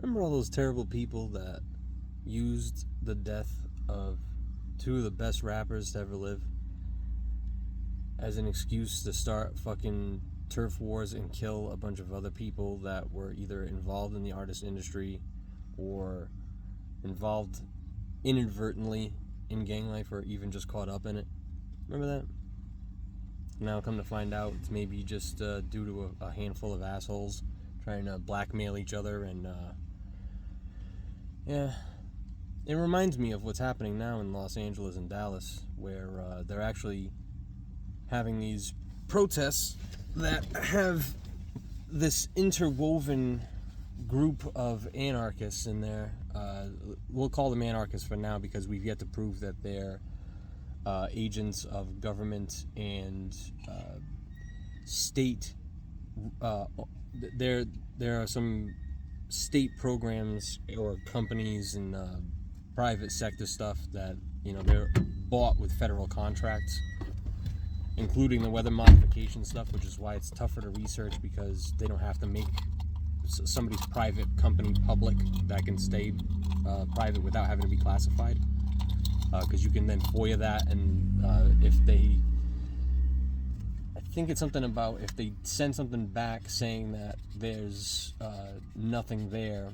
Remember all those terrible people that used the death of two of the best rappers to ever live as an excuse to start fucking turf wars and kill a bunch of other people that were either involved in the artist industry or involved inadvertently in gang life or even just caught up in it? Remember that? Now come to find out it's maybe just due to a handful of assholes trying to blackmail each other. And yeah, it reminds me of what's happening now in Los Angeles and Dallas, where they're actually having these protests that have this interwoven group of anarchists in there. We'll call them anarchists for now because we've yet to prove that they're agents of government and state. There are some state programs or companies and private sector stuff that, you know, they're bought with federal contracts, including the weather modification stuff, which is why it's tougher to research because they don't have to make somebody's private company public that can stay private without having to be classified. Because you can then FOIA that, and if they, I think it's something about if they send something back saying that there's nothing there,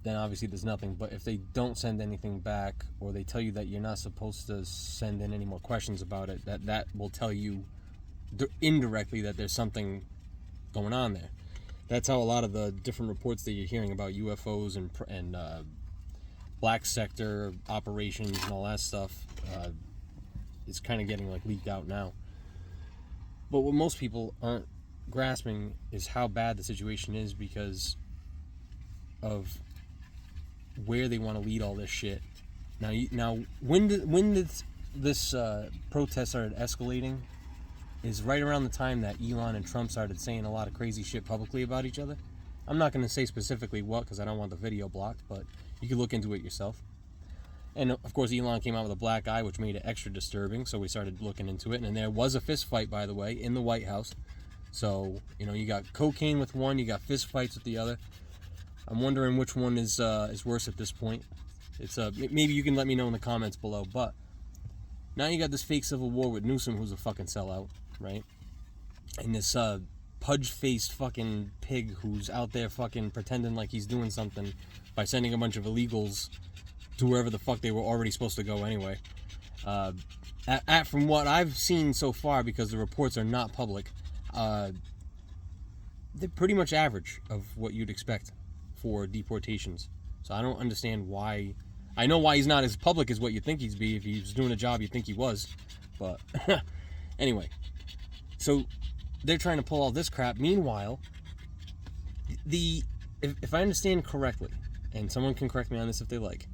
then obviously there's nothing. But if they don't send anything back, or they tell you that you're not supposed to send in any more questions about it, that will tell you indirectly that there's something going on there. That's how a lot of the different reports that you're hearing about UFOs and black sector operations and all that stuff is kind of getting like leaked out now. But what most people aren't grasping is how bad the situation is because of where they want to lead all this shit. Now, when did this protest started escalating? Is right around the time that Elon and Trump started saying a lot of crazy shit publicly about each other. I'm not going to say specifically what because I don't want the video blocked, but you can look into it yourself. And of course, Elon came out with a black eye, which made it extra disturbing. So we started looking into it, and there was a fist fight, by the way, in the White House. So you got cocaine with one, you got fist fights with the other. I'm wondering which one is worse at this point. It's maybe you can let me know in the comments below. But now you got this fake civil war with Newsom, who's a fucking sellout, right? And this pudge-faced fucking pig who's out there fucking pretending like he's doing something by sending a bunch of illegals to wherever the fuck they were already supposed to go anyway. From what I've seen so far, because the reports are not public, they're pretty much average of what you'd expect for deportations. So I don't understand why. I know why he's not as public as what you think he'd be. If he was doing a job you'd think he was. But anyway, so they're trying to pull all this crap. Meanwhile, if I understand correctly, and someone can correct me on this if they like,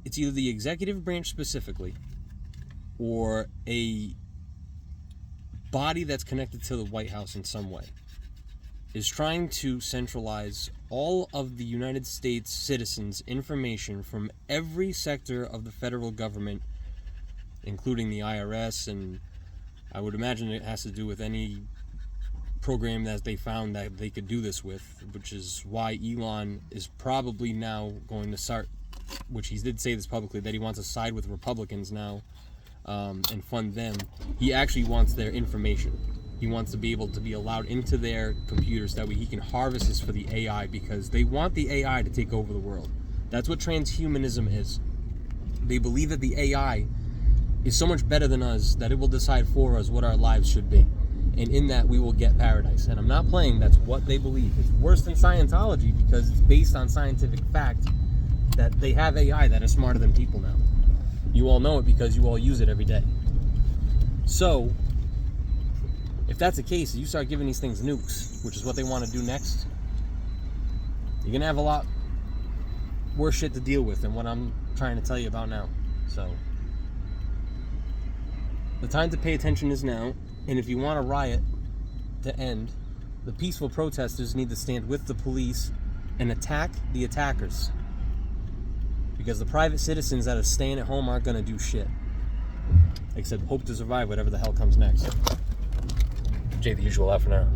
it's either the executive branch specifically or a body that's connected to the White House in some way is trying to centralize all of the United States citizens' information from every sector of the federal government, including the IRS, and I would imagine it has to do with any program that they found that they could do this with, which is why Elon is probably now going to start, which he did say this publicly, that he wants to side with Republicans now and fund them. He actually wants their information. He wants to be able to be allowed into their computers, that way he can harvest this for the AI, because they want the AI to take over the world. That's what transhumanism is. They believe that the AI is so much better than us that it will decide for us what our lives should be. And in that, we will get paradise. And I'm not playing, that's what they believe. It's worse than Scientology because it's based on scientific fact that they have AI that is smarter than people now. You all know it because you all use it every day. So, if that's the case, you start giving these things nukes, which is what they want to do next, you're going to have a lot worse shit to deal with than what I'm trying to tell you about now. So, the time to pay attention is now. And if you want a riot to end, the peaceful protesters need to stand with the police and attack the attackers. Because the private citizens that are staying at home aren't going to do shit. Except hope to survive whatever the hell comes next. Jay, the usual out for now.